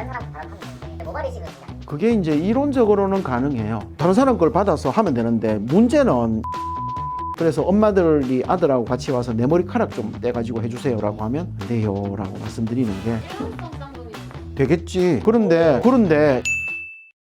사람 바람 하면 모발 이식은 그냥 그게 이제 이론적으로는 가능해요. 다른 사람 걸 받아서 하면 되는데 문제는 그래서 엄마들이 아들하고 같이 와서 내 머리카락 좀 떼가지고 해주세요라고 하면 안 돼요라고 말씀드리는 게 일회성 쌍둥이 되겠지. 그런데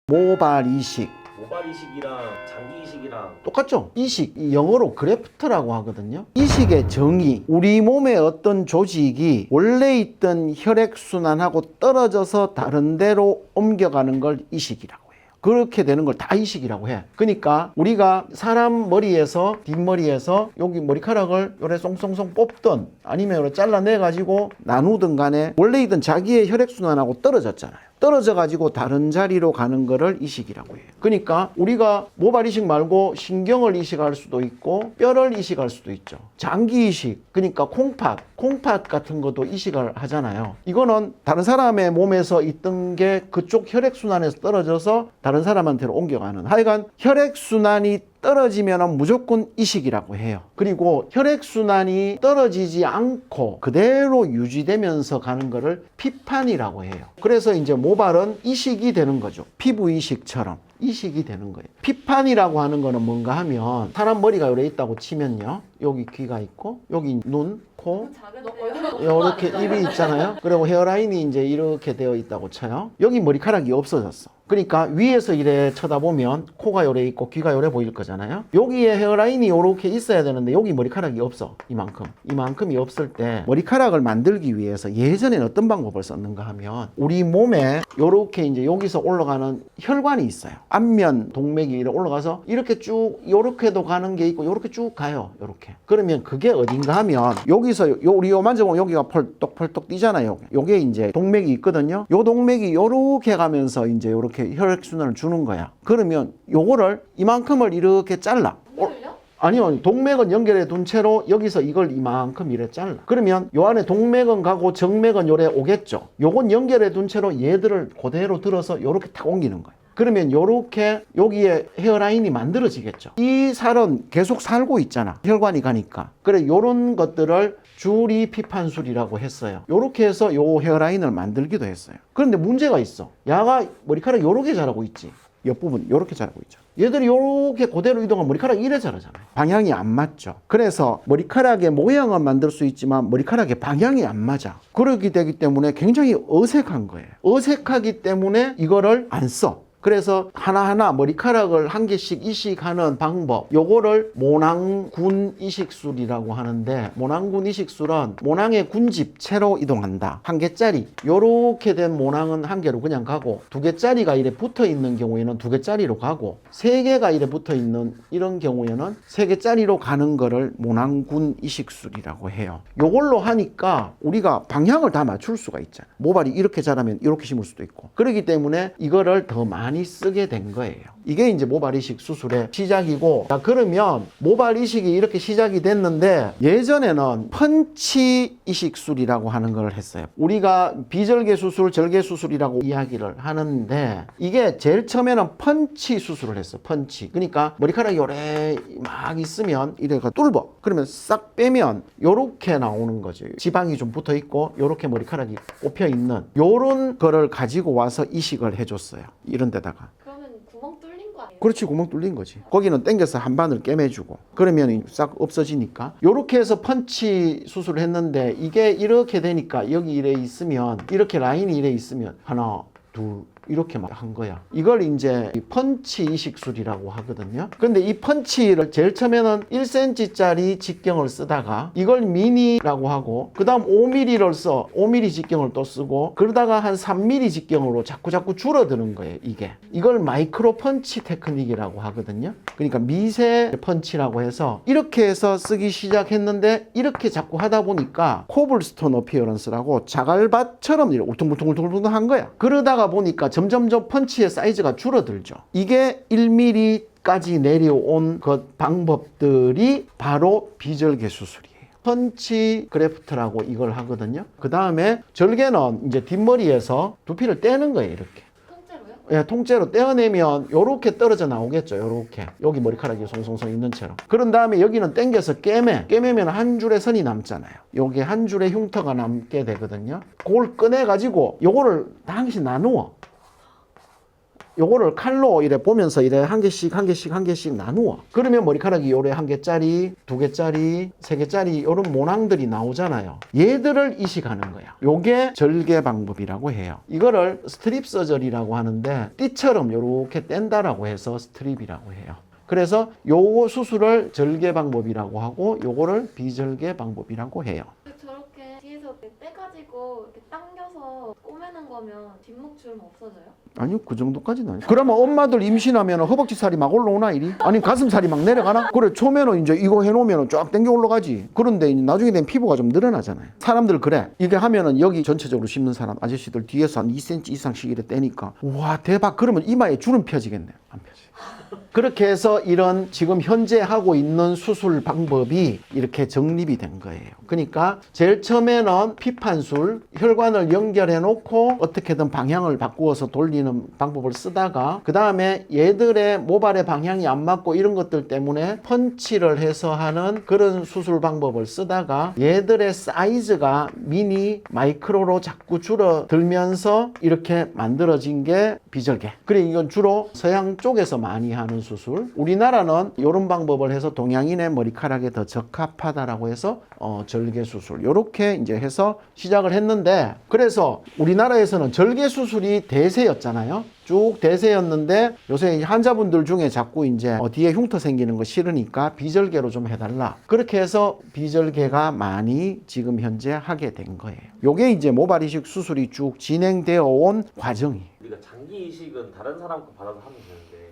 모발 이식 모발 이식이랑 장기 이식이랑 똑같죠? 이식, 이 영어로 그래프트라고 하거든요. 이식의 정의, 우리 몸의 어떤 조직이 원래 있던 혈액순환하고 떨어져서 다른 데로 옮겨가는 걸 이식이라고 해요. 그렇게 되는 걸 다 이식이라고 해. 그러니까 우리가 사람 머리에서 뒷머리에서 여기 머리카락을 요래 송송송 뽑든 아니면 요래 잘라내 가지고 나누든 간에 원래 있던 자기의 혈액순환하고 떨어졌잖아요. 떨어져 가지고 다른 자리로 가는 거를 이식이라고 해요. 그러니까 우리가 모발 이식 말고 신경을 이식할 수도 있고 뼈를 이식할 수도 있죠. 장기 이식, 그러니까 콩팥 같은 것도 이식을 하잖아요. 이거는 다른 사람의 몸에서 있던 게 그쪽 혈액순환에서 떨어져서 다른 사람한테로 옮겨가는, 하여간 혈액순환이 떨어지면 무조건 이식이라고 해요. 그리고 혈액순환이 떨어지지 않고 그대로 유지되면서 가는 거를 피판이라고 해요. 그래서 이제 모발은 이식이 되는 거죠. 피부 이식처럼 이식이 되는 거예요. 피판이라고 하는 거는 뭔가 하면 사람 머리가 요래 있다고 치면요, 여기 귀가 있고 여기 눈, 코, 이렇게 입이 있잖아요. 그리고 헤어라인이 이제 이렇게 되어 있다고 쳐요. 여기 머리카락이 없어졌어. 그러니까 위에서 이래 쳐다보면 코가 요래 있고 귀가 요래 보일 거잖아요. 여기에 헤어라인이 요렇게 있어야 되는데 여기 머리카락이 없어. 이만큼이 없을 때 머리카락을 만들기 위해서 예전엔 어떤 방법을 썼는가 하면 우리 몸에 요렇게 이제 여기서 올라가는 혈관이 있어요. 안면 동맥이 이렇게 올라가서 이렇게 쭉 요렇게도 가는 게 있고 요렇게 쭉 가요. 요렇게. 그러면 그게 어딘가 하면 여기서 우리 요 만져보면 여기가 펄떡펄떡 뛰잖아요. 요게 이제 동맥이 있거든요. 요 동맥이 요렇게 가면서 이제 요렇게 혈액순환을 주는 거야. 그러면 요거를 이만큼을 이렇게 잘라. 아니요, 동맥은 연결해 둔 채로 여기서 이걸 이만큼 이래 잘라. 그러면 요 안에 동맥은 가고 정맥은 요래 오겠죠. 요건 연결해 둔 채로 얘들을 그대로 들어서 요렇게 탁 옮기는 거예요. 그러면 요렇게 여기에 헤어라인이 만들어지겠죠. 이 살은 계속 살고 있잖아. 혈관이 가니까. 그래, 요런 것들을 주리 피판술이라고 했어요. 요렇게 해서 요 헤어라인을 만들기도 했어요. 그런데 문제가 있어. 야가 머리카락 요렇게 자라고 있지. 옆부분 요렇게 자라고 있죠. 얘들이 요렇게 그대로 이동하면 머리카락이 이래 자라잖아요. 방향이 안 맞죠. 그래서 머리카락의 모양은 만들 수 있지만 머리카락의 방향이 안 맞아. 그러게 되기 때문에 굉장히 어색한 거예요. 어색하기 때문에 이거를 안 써. 그래서 하나하나 머리카락을 한 개씩 이식하는 방법, 요거를 모낭군 이식술이라고 하는데, 모낭군 이식술은 모낭의 군집 채로 이동한다. 한 개짜리, 요렇게 된 모낭은 한 개로 그냥 가고, 두 개짜리가 이래 붙어 있는 경우에는 두 개짜리로 가고, 세 개가 이래 붙어 있는 이런 경우에는 세 개짜리로 가는 거를 모낭군 이식술이라고 해요. 요걸로 하니까 우리가 방향을 다 맞출 수가 있잖아요. 모발이 이렇게 자라면 이렇게 심을 수도 있고, 그렇기 때문에 이거를 더 많이 쓰게 된 거예요. 이게 이제 모발 이식 수술의 시작이고, 자, 그러면 모발 이식이 이렇게 시작이 됐는데 예전에는 펀치 이식술이라고 하는 걸 했어요. 우리가 비절개 수술, 절개 수술이라고 이야기를 하는데 이게 제일 처음에는 펀치 수술을 했어. 펀치. 그러니까 머리카락이 요래 막 있으면 이래가 뚫어. 그러면 싹 빼면 요렇게 나오는 거죠. 지방이 좀 붙어 있고 요렇게 머리카락이 꼽혀 있는 요런 거를 가지고 와서 이식을 해줬어요. 이런 데다가. 그러면 구멍 뚫린 거 아니에요? 그렇지, 구멍 뚫린 거지. 거기는 당겨서 한 바늘 꿰매주고 그러면 싹 없어지니까. 요렇게 해서 펀치 수술을 했는데 이게 이렇게 되니까 여기 이래 있으면, 이렇게 라인이 이래 있으면 하나, 둘, 이렇게 막 한 거야. 이걸 이제 펀치 이식술이라고 하거든요. 근데 이 펀치를 제일 처음에는 1cm짜리 직경을 쓰다가 이걸 미니라고 하고, 그 다음 5mm를 써. 5mm 직경을 또 쓰고, 그러다가 한 3mm 직경으로 자꾸 줄어드는 거예요. 이걸 마이크로 펀치 테크닉이라고 하거든요. 그러니까 미세 펀치라고 해서 이렇게 해서 쓰기 시작했는데, 이렇게 자꾸 하다 보니까 코블스톤 어피어런스라고 자갈밭처럼 이렇게 울퉁불퉁 한 거야. 그러다가 보니까 점점 펀치의 사이즈가 줄어들죠. 이게 1mm까지 내려온 그 방법들이 바로 비절개 수술이에요. 펀치 그래프트라고 이걸 하거든요. 그 다음에 절개는 이제 뒷머리에서 두피를 떼는 거예요. 이렇게. 예, 통째로 떼어내면 요렇게 떨어져 나오겠죠. 요렇게 여기 머리카락이 송송송 있는 채로. 그런 다음에 여기는 당겨서 깨매면 한 줄의 선이 남잖아요. 요게 한 줄의 흉터가 남게 되거든요. 그걸 꺼내 가지고 요거를 다 한 개씩 나누어. 요거를 칼로 이래 보면서 이래 한 개씩 나누어. 그러면 머리카락이 요래 한 개짜리, 두 개짜리, 세 개짜리 요런 모낭들이 나오잖아요. 얘들을 이식하는 거야. 요게 절개 방법이라고 해요. 이거를 스트립 서저리라고 하는데 띠처럼 요렇게 뗀다라고 해서 스트립이라고 해요. 그래서 요 수술을 절개 방법이라고 하고 요거를 비절개 방법이라고 해요. 저렇게 뒤에서 이렇게 떼가지고 이렇게 당겨서 꼬매는 거면 뒷목줄은 없어져요? 아니요, 그 정도까지는 아니죠. 그러면 엄마들 임신하면 허벅지 살이 막 올라오나 이리? 아니 가슴 살이 막 내려가나? 그래 처음에는 이제 이거 해놓으면 쫙 당겨 올라가지. 그런데 이제 나중에 되면 피부가 좀 늘어나잖아요. 사람들 그래. 이게 하면은 여기 전체적으로 씹는 사람 아저씨들 뒤에서 한 2cm 이상씩 이래 떼니까 와 대박. 그러면 이마에 주름 펴지겠네요. 안 펴지. 그렇게 해서 이런 지금 현재 하고 있는 수술 방법이 이렇게 정립이 된 거예요. 그러니까 제일 처음에는 피판술, 혈관을 연결해 놓고 어떻게든 방향을 바꾸어서 돌리는 방법을 쓰다가 그 다음에 얘들의 모발의 방향이 안 맞고 이런 것들 때문에 펀치를 해서 하는 그런 수술 방법을 쓰다가 얘들의 사이즈가 미니, 마이크로로 자꾸 줄어들면서 이렇게 만들어진 게 비절개. 그래 이건 주로 서양 쪽에서 많이 하는 수술. 우리나라는 이런 방법을 해서 동양인의 머리카락에 더 적합하다라고 해서 절개 수술 이렇게 이제 해서 시작을 했는데, 그래서 우리나라에서는 절개 수술이 대세였잖아요. 쭉 대세였는데 요새 환자분들 중에 자꾸 이제 뒤에 흉터 생기는 거 싫으니까 비절개로 좀 해달라. 그렇게 해서 비절개가 많이 지금 현재 하게 된 거예요. 요게 이제 모발 이식 수술이 쭉 진행되어 온 과정이. 우리가 장기 이식은 다른 사람 거 받아서 하면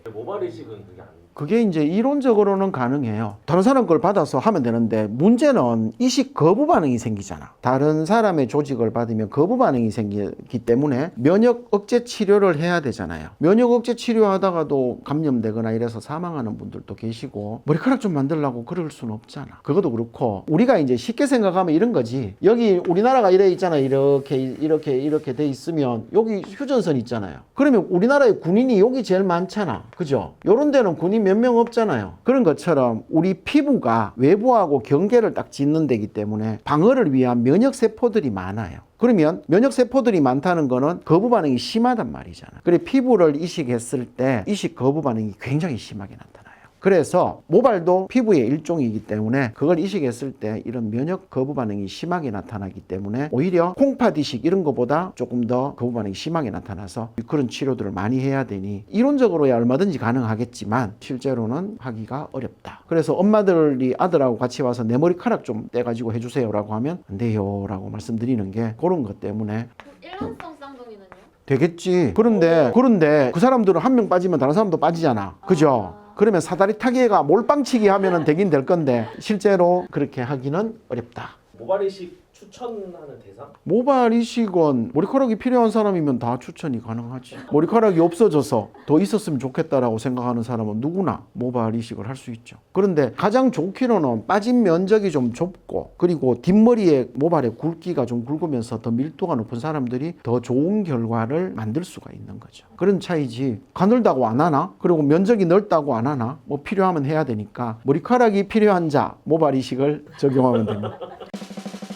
되는데 모발 이식은 그게 안 그게 이제 이론적으로는 가능해요. 다른 사람 걸 받아서 하면 되는데 문제는 이식 거부 반응이 생기잖아. 다른 사람의 조직을 받으면 거부 반응이 생기기 때문에 면역 억제 치료를 해야 되잖아요. 면역 억제 치료하다가도 감염되거나 이래서 사망하는 분들도 계시고 머리카락 좀 만들려고 그럴 수는 없잖아. 그것도 그렇고 우리가 이제 쉽게 생각하면 이런 거지. 여기 우리나라가 이래 있잖아. 이렇게 돼 있으면 여기 휴전선 있잖아요. 그러면 우리나라의 군인이 여기 제일 많잖아. 그죠? 요런 데는 군인 몇 명 없잖아요. 그런 것처럼 우리 피부가 외부하고 경계를 딱 짓는 데기 때문에 방어를 위한 면역세포들이 많아요. 그러면 면역세포들이 많다는 거는 거부 반응이 심하단 말이잖아. 그래 피부를 이식했을 때 이식 거부 반응이 굉장히 심하게 나타나요. 그래서 모발도 피부의 일종이기 때문에 그걸 이식했을 때 이런 면역 거부 반응이 심하게 나타나기 때문에 오히려 콩팥 이식 이런 거보다 조금 더 거부 반응이 심하게 나타나서 그런 치료들을 많이 해야 되니 이론적으로야 얼마든지 가능하겠지만 실제로는 하기가 어렵다. 그래서 엄마들이 아들하고 같이 와서 내 머리카락 좀 떼가지고 해주세요 라고 하면 안 돼요 라고 말씀드리는 게 그런 것 때문에. 그럼 일란성 쌍둥이는요? 되겠지. 그런데 그 사람들은 한 명 빠지면 다른 사람도 빠지잖아. 그죠? 그러면 사다리 타기가 몰빵치기 하면은 되긴 될 건데 실제로 그렇게 하기는 어렵다. 모발 이식 추천하는 대상? 모발 이식은 머리카락이 필요한 사람이면 다 추천이 가능하지. 머리카락이 없어져서 더 있었으면 좋겠다라고 생각하는 사람은 누구나 모발 이식을 할 수 있죠. 그런데 가장 좋기로는 빠진 면적이 좀 좁고 그리고 뒷머리에 모발의 굵기가 좀 굵으면서 더 밀도가 높은 사람들이 더 좋은 결과를 만들 수가 있는 거죠. 그런 차이지 가늘다고 안 하나? 그리고 면적이 넓다고 안 하나? 뭐 필요하면 해야 되니까 머리카락이 필요한 자 모발 이식을 적용하면 됩니다.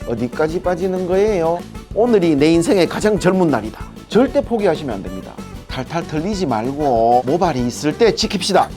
어디까지 빠지는 거예요? 오늘이 내 인생의 가장 젊은 날이다. 절대 포기하시면 안 됩니다. 탈탈 털리지 말고 모발이 있을 때 지킵시다.